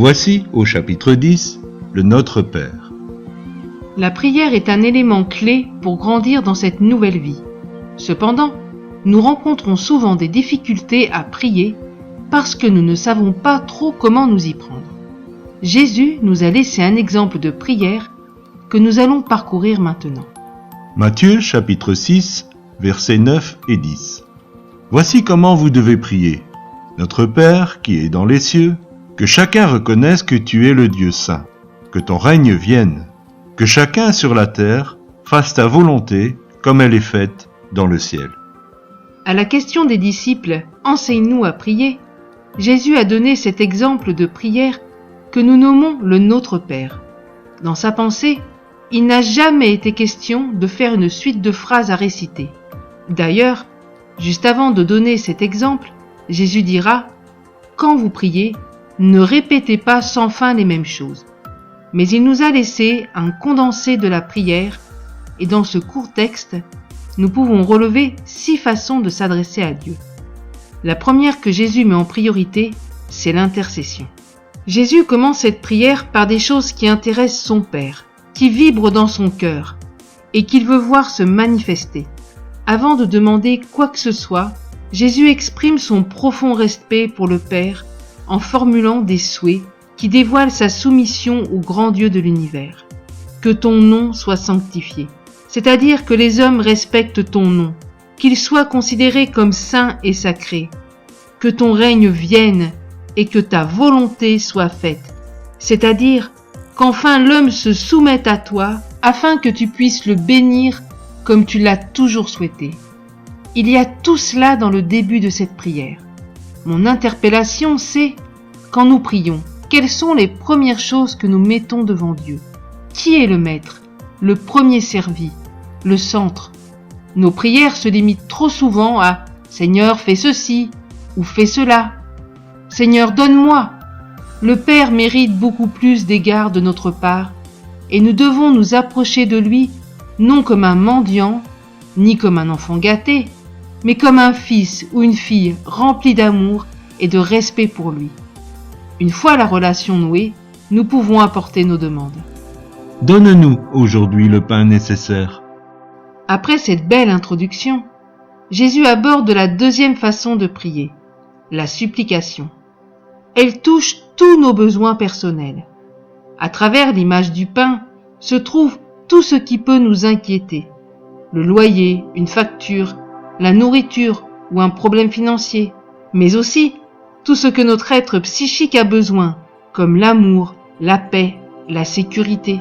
voici au chapitre 10, le Notre Père. La prière est un élément clé pour grandir dans cette nouvelle vie. Cependant, nous rencontrons souvent des difficultés à prier parce que nous ne savons pas trop comment nous y prendre. Jésus nous a laissé un exemple de prière que nous allons parcourir maintenant. Matthieu chapitre 6, versets 9 et 10. Voici comment vous devez prier. Notre Père qui est dans les cieux, que chacun reconnaisse que tu es le Dieu saint, que ton règne vienne, que chacun sur la terre fasse ta volonté comme elle est faite dans le ciel. À la question des disciples « Enseigne-nous à prier », Jésus a donné cet exemple de prière que nous nommons le Notre Père. Dans sa pensée, il n'a jamais été question de faire une suite de phrases à réciter. D'ailleurs, juste avant de donner cet exemple, Jésus dira « Quand vous priez, ne répétez pas sans fin les mêmes choses. » Mais il nous a laissé un condensé de la prière et dans ce court texte, nous pouvons relever 6 façons de s'adresser à Dieu. La première que Jésus met en priorité, c'est l'intercession. Jésus commence cette prière par des choses qui intéressent son Père, qui vibrent dans son cœur et qu'il veut voir se manifester. Avant de demander quoi que ce soit, Jésus exprime son profond respect pour le Père en formulant des souhaits qui dévoilent sa soumission au grand Dieu de l'univers. Que ton nom soit sanctifié, c'est-à-dire que les hommes respectent ton nom, qu'il soit considéré comme saint et sacré, que ton règne vienne et que ta volonté soit faite, c'est-à-dire qu'enfin l'homme se soumette à toi afin que tu puisses le bénir comme tu l'as toujours souhaité. Il y a tout cela dans le début de cette prière. Mon interpellation, c'est, quand nous prions, quelles sont les premières choses que nous mettons devant Dieu? Qui est le maître, le premier servi, le centre? Nos prières se limitent trop souvent à « Seigneur, fais ceci » ou « fais cela ». « Seigneur, donne-moi ». Le Père mérite beaucoup plus d'égards de notre part et nous devons nous approcher de lui non comme un mendiant, ni comme un enfant gâté, mais comme un fils ou une fille rempli d'amour et de respect pour lui. Une fois la relation nouée, nous pouvons apporter nos demandes. Donne-nous aujourd'hui le pain nécessaire. Après cette belle introduction, Jésus aborde la deuxième façon de prier, la supplication. Elle touche tous nos besoins personnels. À travers l'image du pain se trouve tout ce qui peut nous inquiéter. Le loyer, une facture, la nourriture ou un problème financier, mais aussi tout ce que notre être psychique a besoin, comme l'amour, la paix, la sécurité.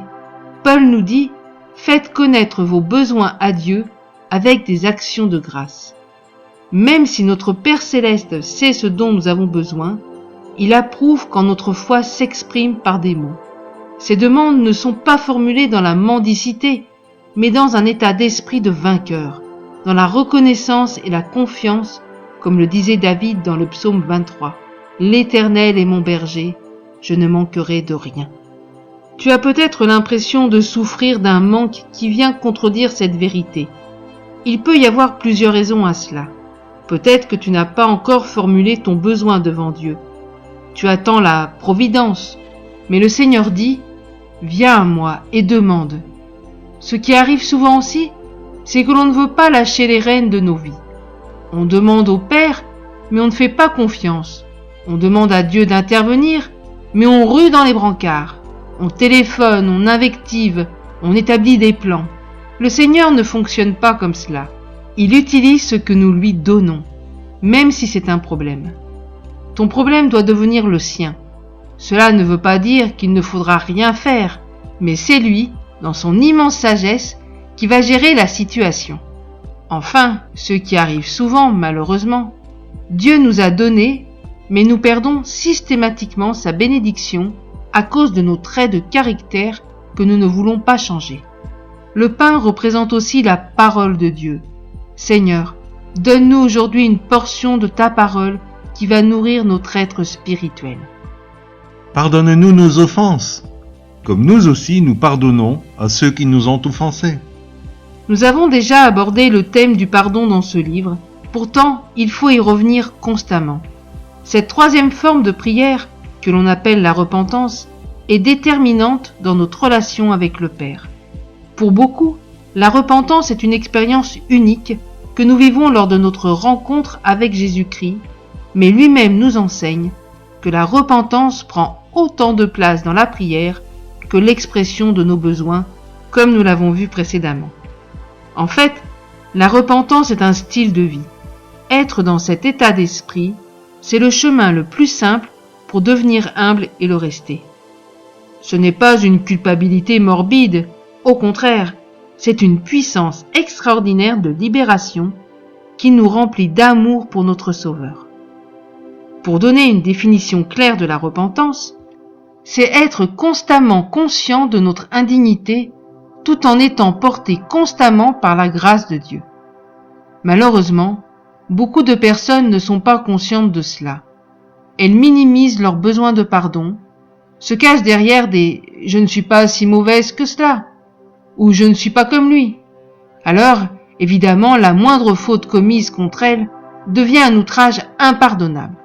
Paul nous dit « Faites connaître vos besoins à Dieu avec des actions de grâce ». Même si notre Père Céleste sait ce dont nous avons besoin, il approuve quand notre foi s'exprime par des mots. Ces demandes ne sont pas formulées dans la mendicité, mais dans un état d'esprit de vainqueur, dans la reconnaissance et la confiance, comme le disait David dans le psaume 23. « L'Éternel est mon berger, je ne manquerai de rien. » Tu as peut-être l'impression de souffrir d'un manque qui vient contredire cette vérité. Il peut y avoir plusieurs raisons à cela. Peut-être que tu n'as pas encore formulé ton besoin devant Dieu. Tu attends la providence, mais le Seigneur dit « Viens à moi et demande ». Ce qui arrive souvent aussi, c'est que l'on ne veut pas lâcher les rênes de nos vies. On demande au Père, mais on ne fait pas confiance. On demande à Dieu d'intervenir, mais on rue dans les brancards. On téléphone, on invective, on établit des plans. Le Seigneur ne fonctionne pas comme cela. Il utilise ce que nous lui donnons, même si c'est un problème. Ton problème doit devenir le sien. Cela ne veut pas dire qu'il ne faudra rien faire, mais c'est lui, dans son immense sagesse, qui va gérer la situation. Enfin, ce qui arrive souvent, malheureusement, Dieu nous a donné, mais nous perdons systématiquement sa bénédiction à cause de nos traits de caractère que nous ne voulons pas changer. Le pain représente aussi la parole de Dieu. Seigneur, donne-nous aujourd'hui une portion de ta parole qui va nourrir notre être spirituel. Pardonne-nous nos offenses, comme nous aussi nous pardonnons à ceux qui nous ont offensés. Nous avons déjà abordé le thème du pardon dans ce livre, pourtant il faut y revenir constamment. Cette troisième forme de prière que l'on appelle la repentance, est déterminante dans notre relation avec le Père. Pour beaucoup, la repentance est une expérience unique que nous vivons lors de notre rencontre avec Jésus-Christ, mais lui-même nous enseigne que la repentance prend autant de place dans la prière que l'expression de nos besoins, comme nous l'avons vu précédemment. En fait, la repentance est un style de vie. Être dans cet état d'esprit, c'est le chemin le plus simple pour devenir humble et le rester. Ce n'est pas une culpabilité morbide, au contraire, c'est une puissance extraordinaire de libération qui nous remplit d'amour pour notre Sauveur. Pour donner une définition claire de la repentance, c'est être constamment conscient de notre indignité tout en étant porté constamment par la grâce de Dieu. Malheureusement, beaucoup de personnes ne sont pas conscientes de cela. Elles minimisent leurs besoins de pardon, se cachent derrière des « je ne suis pas si mauvaise que cela » ou « je ne suis pas comme lui ». Alors, évidemment, la moindre faute commise contre elles devient un outrage impardonnable.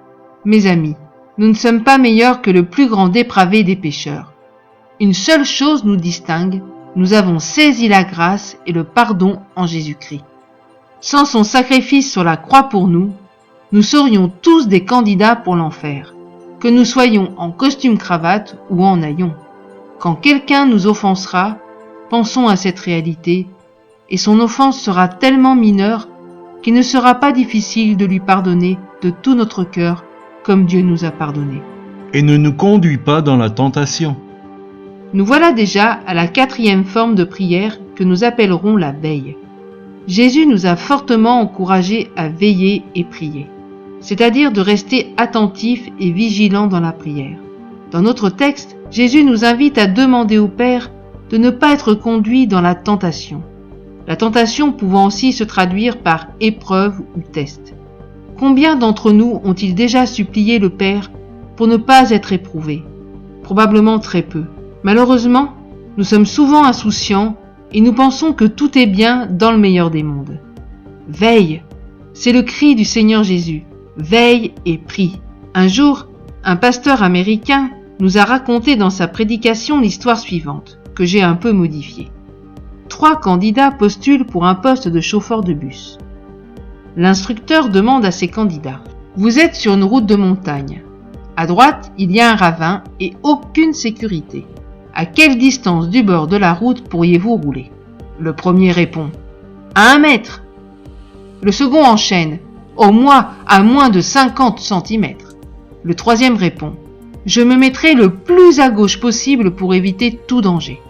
Mes amis, nous ne sommes pas meilleurs que le plus grand dépravé des pécheurs. Une seule chose nous distingue, nous avons saisi la grâce et le pardon en Jésus-Christ. Sans son sacrifice sur la croix pour nous, nous serions tous des candidats pour l'enfer, que nous soyons en costume-cravate ou en haillons. Quand quelqu'un nous offensera, pensons à cette réalité, et son offense sera tellement mineure qu'il ne sera pas difficile de lui pardonner de tout notre cœur, comme Dieu nous a pardonné. Et ne nous conduis pas dans la tentation. Nous voilà déjà à la 4e forme de prière que nous appellerons la veille. Jésus nous a fortement encouragés à veiller et prier, c'est-à-dire de rester attentifs et vigilants dans la prière. Dans notre texte, Jésus nous invite à demander au Père de ne pas être conduit dans la tentation. La tentation pouvant aussi se traduire par épreuve ou test. Combien d'entre nous ont-ils déjà supplié le Père pour ne pas être éprouvés? Probablement très peu. Malheureusement, nous sommes souvent insouciants et nous pensons que tout est bien dans le meilleur des mondes. Veille, c'est le cri du Seigneur Jésus. Veille et prie. Un jour, un pasteur américain nous a raconté dans sa prédication l'histoire suivante, que j'ai un peu modifiée. 3 candidats postulent pour un poste de chauffeur de bus. L'instructeur demande à ses candidats « Vous êtes sur une route de montagne. À droite, il y a un ravin et aucune sécurité. À quelle distance du bord de la route pourriez-vous rouler ?» Le premier répond « À 1 mètre. » Le second enchaîne « Au moins à moins de 50 cm. » Le troisième répond « Je me mettrai le plus à gauche possible pour éviter tout danger. »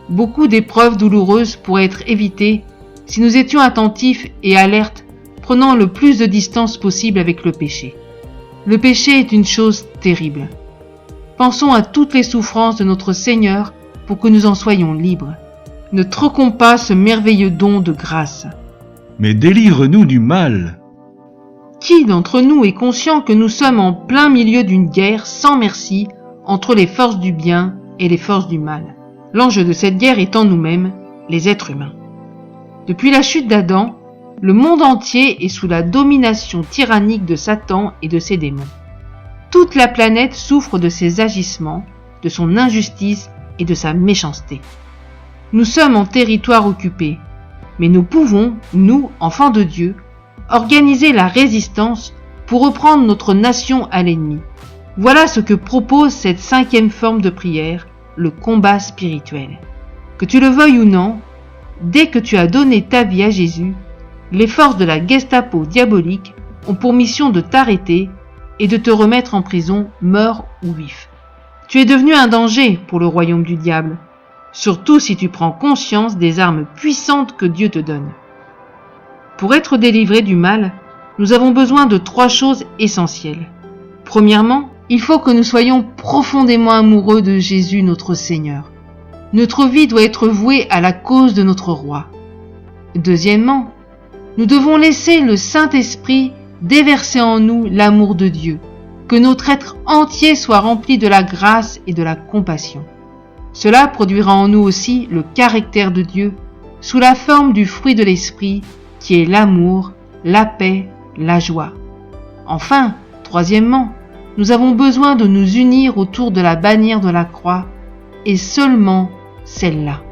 Beaucoup d'épreuves douloureuses pourraient être évitées si nous étions attentifs et alertes, prenant le plus de distance possible avec le péché. Le péché est une chose terrible. Pensons à toutes les souffrances de notre Seigneur pour que nous en soyons libres. Ne troquons pas ce merveilleux don de grâce. Mais délivre-nous du mal. Qui d'entre nous est conscient que nous sommes en plein milieu d'une guerre sans merci entre les forces du bien et les forces du mal? L'enjeu de cette guerre étant nous-mêmes, les êtres humains. Depuis la chute d'Adam, le monde entier est sous la domination tyrannique de Satan et de ses démons. Toute la planète souffre de ses agissements, de son injustice et de sa méchanceté. Nous sommes en territoire occupé, mais nous pouvons, nous, enfants de Dieu, organiser la résistance pour reprendre notre nation à l'ennemi. Voilà ce que propose cette 5e forme de prière, le combat spirituel. Que tu le veuilles ou non, dès que tu as donné ta vie à Jésus, les forces de la Gestapo diabolique ont pour mission de t'arrêter et de te remettre en prison, mort ou vif. Tu es devenu un danger pour le royaume du diable, surtout si tu prends conscience des armes puissantes que Dieu te donne. Pour être délivré du mal, nous avons besoin de 3 choses essentielles. Premièrement, il faut que nous soyons profondément amoureux de Jésus notre Seigneur. Notre vie doit être vouée à la cause de notre roi. Deuxièmement, nous devons laisser le Saint-Esprit déverser en nous l'amour de Dieu, que notre être entier soit rempli de la grâce et de la compassion. Cela produira en nous aussi le caractère de Dieu sous la forme du fruit de l'Esprit qui est l'amour, la paix, la joie. Enfin, troisièmement, nous avons besoin de nous unir autour de la bannière de la croix, et seulement celle-là.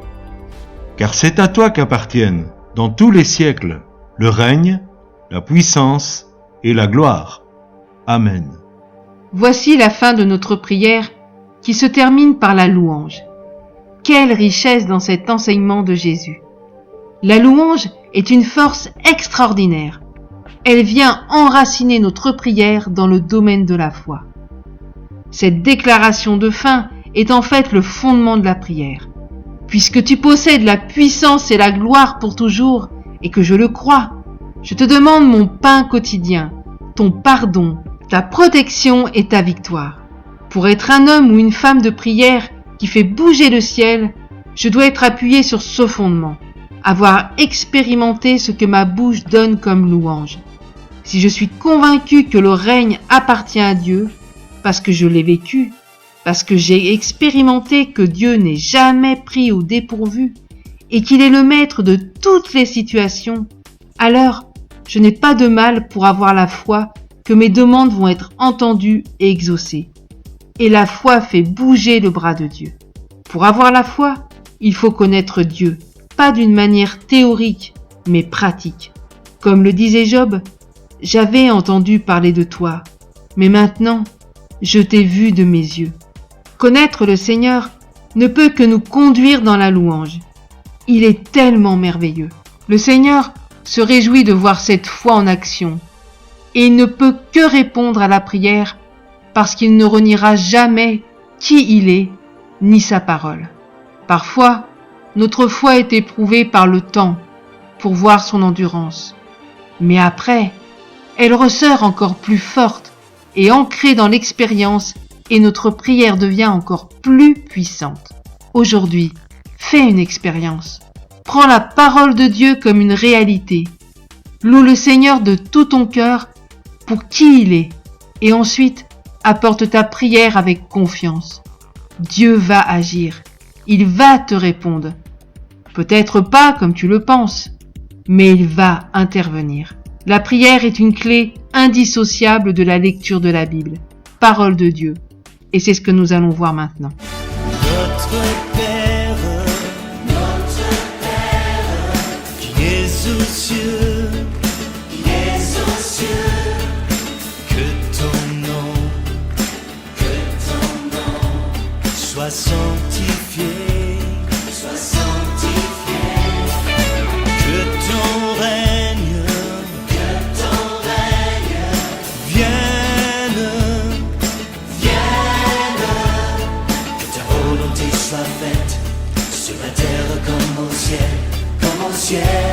Car c'est à toi qu'appartiennent, dans tous les siècles, le règne, la puissance et la gloire. Amen. Voici la fin de notre prière qui se termine par la louange. Quelle richesse dans cet enseignement de Jésus! La louange est une force extraordinaire. Elle vient enraciner notre prière dans le domaine de la foi. Cette déclaration de fin est en fait le fondement de la prière. Puisque tu possèdes la puissance et la gloire pour toujours, et que je le crois, je te demande mon pain quotidien, ton pardon, ta protection et ta victoire. Pour être un homme ou une femme de prière qui fait bouger le ciel, je dois être appuyé sur ce fondement, avoir expérimenté ce que ma bouche donne comme louange. Si je suis convaincu que le règne appartient à Dieu, parce que je l'ai vécu, parce que j'ai expérimenté que Dieu n'est jamais pris au dépourvu et qu'il est le maître de toutes les situations, alors je n'ai pas de mal pour avoir la foi que mes demandes vont être entendues et exaucées. Et la foi fait bouger le bras de Dieu. Pour avoir la foi, il faut connaître Dieu, pas d'une manière théorique, mais pratique. Comme le disait Job, « J'avais entendu parler de toi, mais maintenant, je t'ai vu de mes yeux. » Connaître le Seigneur ne peut que nous conduire dans la louange. Il est tellement merveilleux. Le Seigneur se réjouit de voir cette foi en action, et il ne peut que répondre à la prière parce qu'il ne reniera jamais qui il est, ni sa parole. Parfois, notre foi est éprouvée par le temps pour voir son endurance. Mais après, elle ressort encore plus forte et ancrée dans l'expérience et notre prière devient encore plus puissante. Aujourd'hui, fais une expérience. Prends la parole de Dieu comme une réalité. Loue le Seigneur de tout ton cœur pour qui il est et ensuite apporte ta prière avec confiance. Dieu va agir. Il va te répondre. Peut-être pas comme tu le penses, mais il va intervenir. La prière est une clé indissociable de la lecture de la Bible. Parole de Dieu. Et c'est ce que nous allons voir maintenant. Notre Père, qui es aux cieux, que ton nom soit sanctifié, que ton règne vienne, que ta volonté soit faite sur la terre comme au ciel,